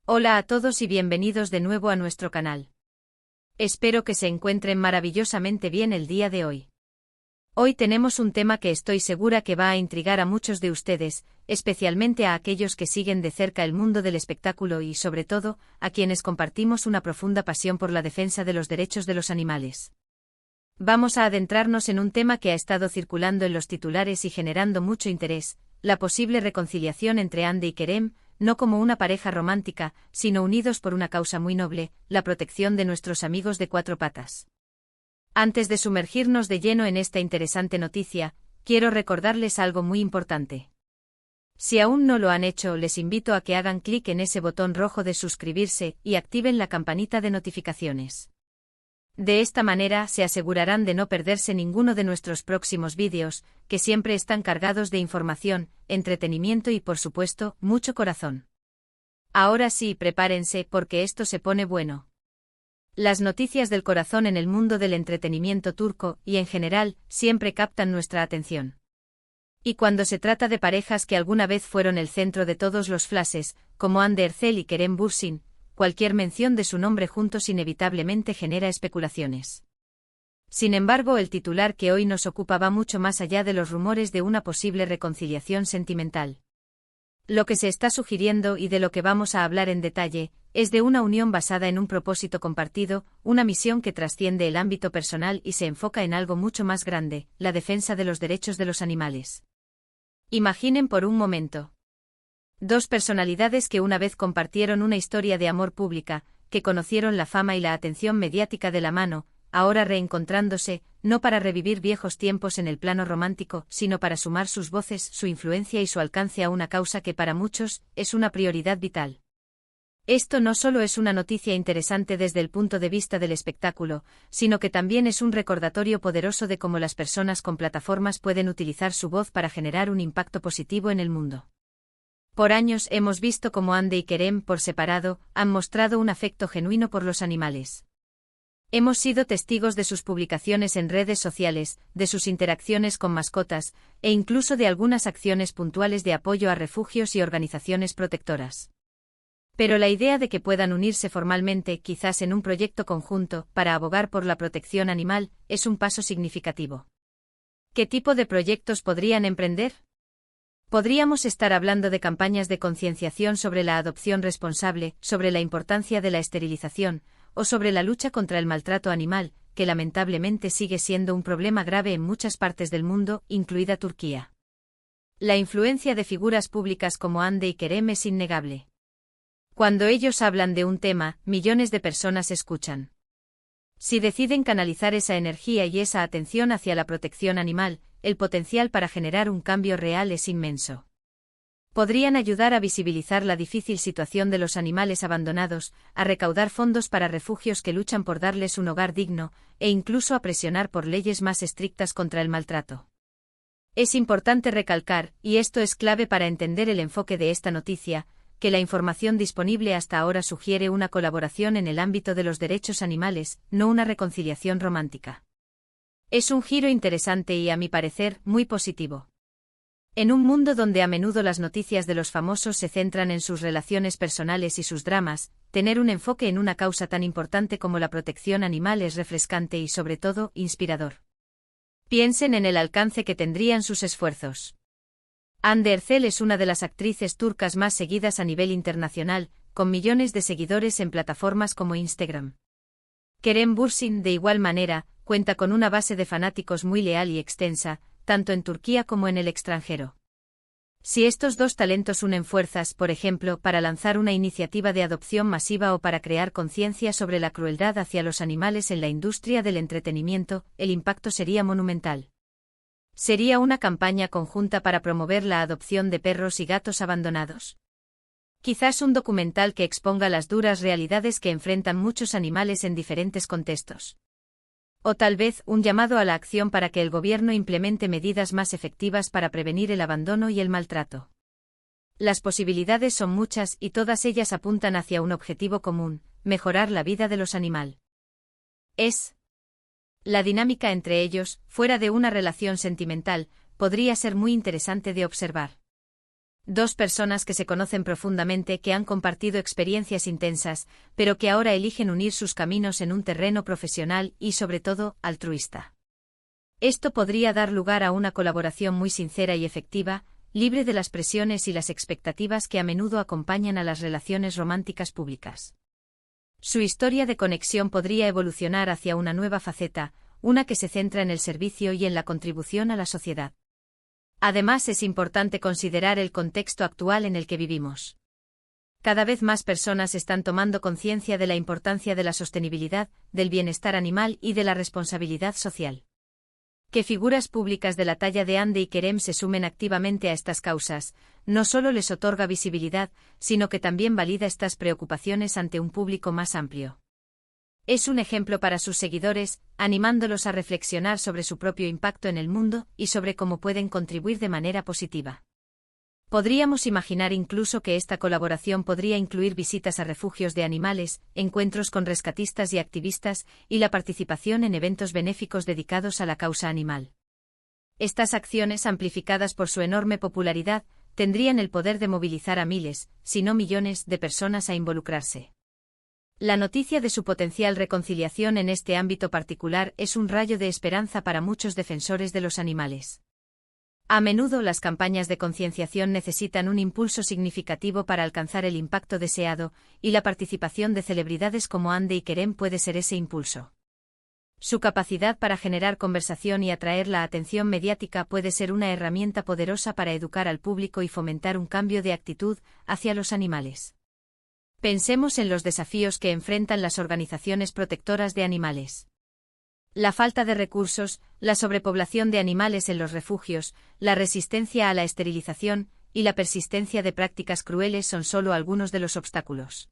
Hola a todos y bienvenidos de nuevo a nuestro canal. Espero que se encuentren maravillosamente bien el día de hoy. Hoy tenemos un tema que estoy segura que va a intrigar a muchos de ustedes, especialmente a aquellos que siguen de cerca el mundo del espectáculo y, sobre todo, a quienes compartimos una profunda pasión por la defensa de los derechos de los animales. Vamos a adentrarnos en un tema que ha estado circulando en los titulares y generando mucho interés: la posible reconciliación entre Ande y Kerem, no como una pareja romántica, sino unidos por una causa muy noble, la protección de nuestros amigos de cuatro patas. Antes de sumergirnos de lleno en esta interesante noticia, quiero recordarles algo muy importante. Si aún no lo han hecho, les invito a que hagan clic en ese botón rojo de suscribirse y activen la campanita de notificaciones. De esta manera se asegurarán de no perderse ninguno de nuestros próximos vídeos, que siempre están cargados de información, entretenimiento y, por supuesto, mucho corazón. Ahora sí, prepárense porque esto se pone bueno. Las noticias del corazón en el mundo del entretenimiento turco, y en general, siempre captan nuestra atención. Y cuando se trata de parejas que alguna vez fueron el centro de todos los flashes, como Hande Erçel y Kerem Bürsin, cualquier mención de su nombre juntos inevitablemente genera especulaciones. Sin embargo, el titular que hoy nos ocupa va mucho más allá de los rumores de una posible reconciliación sentimental. Lo que se está sugiriendo y de lo que vamos a hablar en detalle, es de una unión basada en un propósito compartido, una misión que trasciende el ámbito personal y se enfoca en algo mucho más grande: la defensa de los derechos de los animales. Imaginen por un momento. Dos personalidades que una vez compartieron una historia de amor pública, que conocieron la fama y la atención mediática de la mano, ahora reencontrándose, no para revivir viejos tiempos en el plano romántico, sino para sumar sus voces, su influencia y su alcance a una causa que para muchos es una prioridad vital. Esto no solo es una noticia interesante desde el punto de vista del espectáculo, sino que también es un recordatorio poderoso de cómo las personas con plataformas pueden utilizar su voz para generar un impacto positivo en el mundo. Por años hemos visto cómo Hande y Kerem, por separado, han mostrado un afecto genuino por los animales. Hemos sido testigos de sus publicaciones en redes sociales, de sus interacciones con mascotas, e incluso de algunas acciones puntuales de apoyo a refugios y organizaciones protectoras. Pero la idea de que puedan unirse formalmente, quizás en un proyecto conjunto, para abogar por la protección animal, es un paso significativo. ¿Qué tipo de proyectos podrían emprender? Podríamos estar hablando de campañas de concienciación sobre la adopción responsable, sobre la importancia de la esterilización, o sobre la lucha contra el maltrato animal, que lamentablemente sigue siendo un problema grave en muchas partes del mundo, incluida Turquía. La influencia de figuras públicas como Hande y Kerem es innegable. Cuando ellos hablan de un tema, millones de personas escuchan. Si deciden canalizar esa energía y esa atención hacia la protección animal, el potencial para generar un cambio real es inmenso. Podrían ayudar a visibilizar la difícil situación de los animales abandonados, a recaudar fondos para refugios que luchan por darles un hogar digno, e incluso a presionar por leyes más estrictas contra el maltrato. Es importante recalcar, y esto es clave para entender el enfoque de esta noticia, que la información disponible hasta ahora sugiere una colaboración en el ámbito de los derechos animales, no una reconciliación romántica. Es un giro interesante y, a mi parecer, muy positivo. En un mundo donde a menudo las noticias de los famosos se centran en sus relaciones personales y sus dramas, tener un enfoque en una causa tan importante como la protección animal es refrescante y, sobre todo, inspirador. Piensen en el alcance que tendrían sus esfuerzos. Hande Erçel es una de las actrices turcas más seguidas a nivel internacional, con millones de seguidores en plataformas como Instagram. Kerem Bürsin, de igual manera, cuenta con una base de fanáticos muy leal y extensa, tanto en Turquía como en el extranjero. Si estos dos talentos unen fuerzas, por ejemplo, para lanzar una iniciativa de adopción masiva o para crear conciencia sobre la crueldad hacia los animales en la industria del entretenimiento, el impacto sería monumental. ¿Sería una campaña conjunta para promover la adopción de perros y gatos abandonados? Quizás un documental que exponga las duras realidades que enfrentan muchos animales en diferentes contextos. O tal vez un llamado a la acción para que el gobierno implemente medidas más efectivas para prevenir el abandono y el maltrato. Las posibilidades son muchas y todas ellas apuntan hacia un objetivo común: mejorar la vida de los animales. La dinámica entre ellos, fuera de una relación sentimental, podría ser muy interesante de observar. Dos personas que se conocen profundamente, que han compartido experiencias intensas, pero que ahora eligen unir sus caminos en un terreno profesional y, sobre todo, altruista. Esto podría dar lugar a una colaboración muy sincera y efectiva, libre de las presiones y las expectativas que a menudo acompañan a las relaciones románticas públicas. Su historia de conexión podría evolucionar hacia una nueva faceta, una que se centra en el servicio y en la contribución a la sociedad. Además, es importante considerar el contexto actual en el que vivimos. Cada vez más personas están tomando conciencia de la importancia de la sostenibilidad, del bienestar animal y de la responsabilidad social. Que figuras públicas de la talla de Hande y Kerem se sumen activamente a estas causas, no solo les otorga visibilidad, sino que también valida estas preocupaciones ante un público más amplio. Es un ejemplo para sus seguidores, animándolos a reflexionar sobre su propio impacto en el mundo y sobre cómo pueden contribuir de manera positiva. Podríamos imaginar incluso que esta colaboración podría incluir visitas a refugios de animales, encuentros con rescatistas y activistas, y la participación en eventos benéficos dedicados a la causa animal. Estas acciones, amplificadas por su enorme popularidad, tendrían el poder de movilizar a miles, si no millones, de personas a involucrarse. La noticia de su potencial reconciliación en este ámbito particular es un rayo de esperanza para muchos defensores de los animales. A menudo las campañas de concienciación necesitan un impulso significativo para alcanzar el impacto deseado, y la participación de celebridades como Hande y Kerem puede ser ese impulso. Su capacidad para generar conversación y atraer la atención mediática puede ser una herramienta poderosa para educar al público y fomentar un cambio de actitud hacia los animales. Pensemos en los desafíos que enfrentan las organizaciones protectoras de animales. La falta de recursos, la sobrepoblación de animales en los refugios, la resistencia a la esterilización y la persistencia de prácticas crueles son solo algunos de los obstáculos.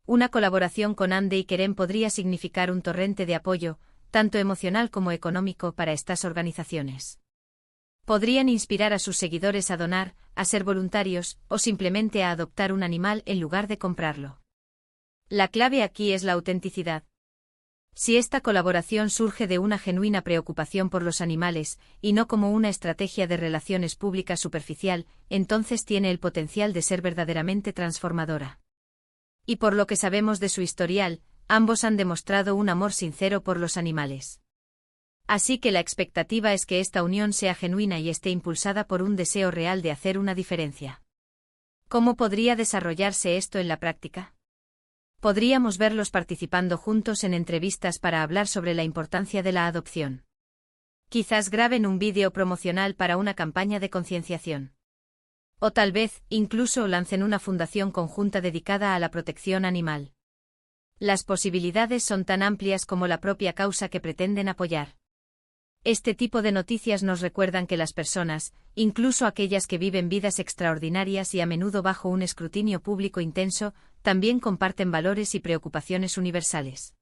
Una colaboración con Hande y Kerem podría significar un torrente de apoyo, tanto emocional como económico, para estas organizaciones. Podrían inspirar a sus seguidores a donar, a ser voluntarios, o simplemente a adoptar un animal en lugar de comprarlo. La clave aquí es la autenticidad. Si esta colaboración surge de una genuina preocupación por los animales, y no como una estrategia de relaciones públicas superficial, entonces tiene el potencial de ser verdaderamente transformadora. Y por lo que sabemos de su historial, ambos han demostrado un amor sincero por los animales. Así que la expectativa es que esta unión sea genuina y esté impulsada por un deseo real de hacer una diferencia. ¿Cómo podría desarrollarse esto en la práctica? Podríamos verlos participando juntos en entrevistas para hablar sobre la importancia de la adopción. Quizás graben un vídeo promocional para una campaña de concienciación. O tal vez, incluso lancen una fundación conjunta dedicada a la protección animal. Las posibilidades son tan amplias como la propia causa que pretenden apoyar. Este tipo de noticias nos recuerdan que las personas, incluso aquellas que viven vidas extraordinarias y a menudo bajo un escrutinio público intenso, también comparten valores y preocupaciones universales.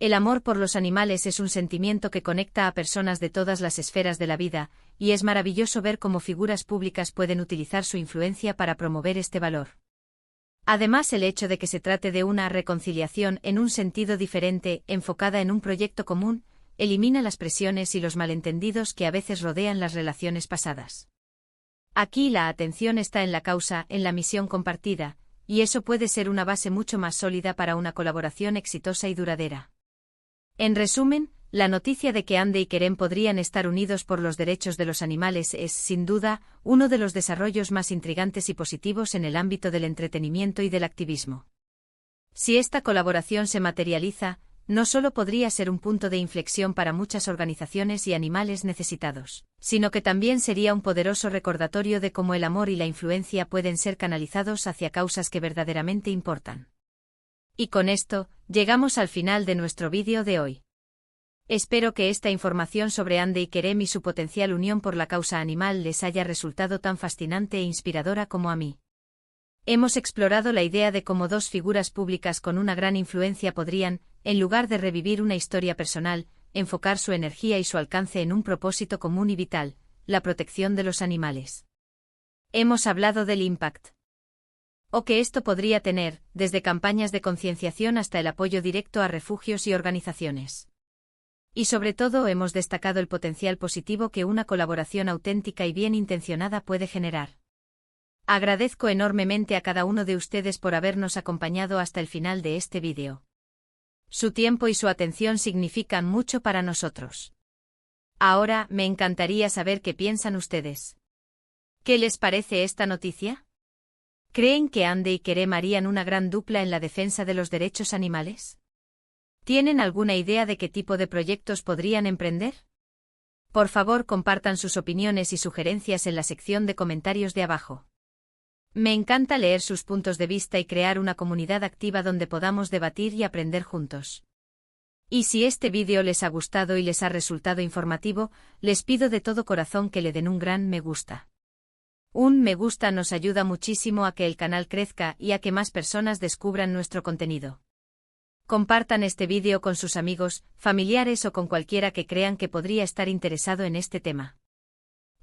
El amor por los animales es un sentimiento que conecta a personas de todas las esferas de la vida, y es maravilloso ver cómo figuras públicas pueden utilizar su influencia para promover este valor. Además, el hecho de que se trate de una reconciliación en un sentido diferente, enfocada en un proyecto común, elimina las presiones y los malentendidos que a veces rodean las relaciones pasadas. Aquí la atención está en la causa, en la misión compartida, y eso puede ser una base mucho más sólida para una colaboración exitosa y duradera. En resumen, la noticia de que Hande y Kerem podrían estar unidos por los derechos de los animales es, sin duda, uno de los desarrollos más intrigantes y positivos en el ámbito del entretenimiento y del activismo. Si esta colaboración se materializa, no solo podría ser un punto de inflexión para muchas organizaciones y animales necesitados, sino que también sería un poderoso recordatorio de cómo el amor y la influencia pueden ser canalizados hacia causas que verdaderamente importan. Y con esto, llegamos al final de nuestro vídeo de hoy. Espero que esta información sobre Hande y Kerem y su potencial unión por la causa animal les haya resultado tan fascinante e inspiradora como a mí. Hemos explorado la idea de cómo dos figuras públicas con una gran influencia podrían, en lugar de revivir una historia personal, enfocar su energía y su alcance en un propósito común y vital, la protección de los animales. Hemos hablado del impact o que esto podría tener, desde campañas de concienciación hasta el apoyo directo a refugios y organizaciones. Y sobre todo hemos destacado el potencial positivo que una colaboración auténtica y bien intencionada puede generar. Agradezco enormemente a cada uno de ustedes por habernos acompañado hasta el final de este vídeo. Su tiempo y su atención significan mucho para nosotros. Ahora, me encantaría saber qué piensan ustedes. ¿Qué les parece esta noticia? ¿Creen que Ande y Kerem harían una gran dupla en la defensa de los derechos animales? ¿Tienen alguna idea de qué tipo de proyectos podrían emprender? Por favor, compartan sus opiniones y sugerencias en la sección de comentarios de abajo. Me encanta leer sus puntos de vista y crear una comunidad activa donde podamos debatir y aprender juntos. Y si este vídeo les ha gustado y les ha resultado informativo, les pido de todo corazón que le den un gran me gusta. Un me gusta nos ayuda muchísimo a que el canal crezca y a que más personas descubran nuestro contenido. Compartan este vídeo con sus amigos, familiares o con cualquiera que crean que podría estar interesado en este tema.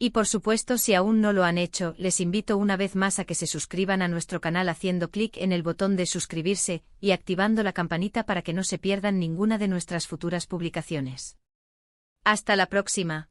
Y por supuesto, si aún no lo han hecho, les invito una vez más a que se suscriban a nuestro canal haciendo clic en el botón de suscribirse y activando la campanita para que no se pierdan ninguna de nuestras futuras publicaciones. Hasta la próxima.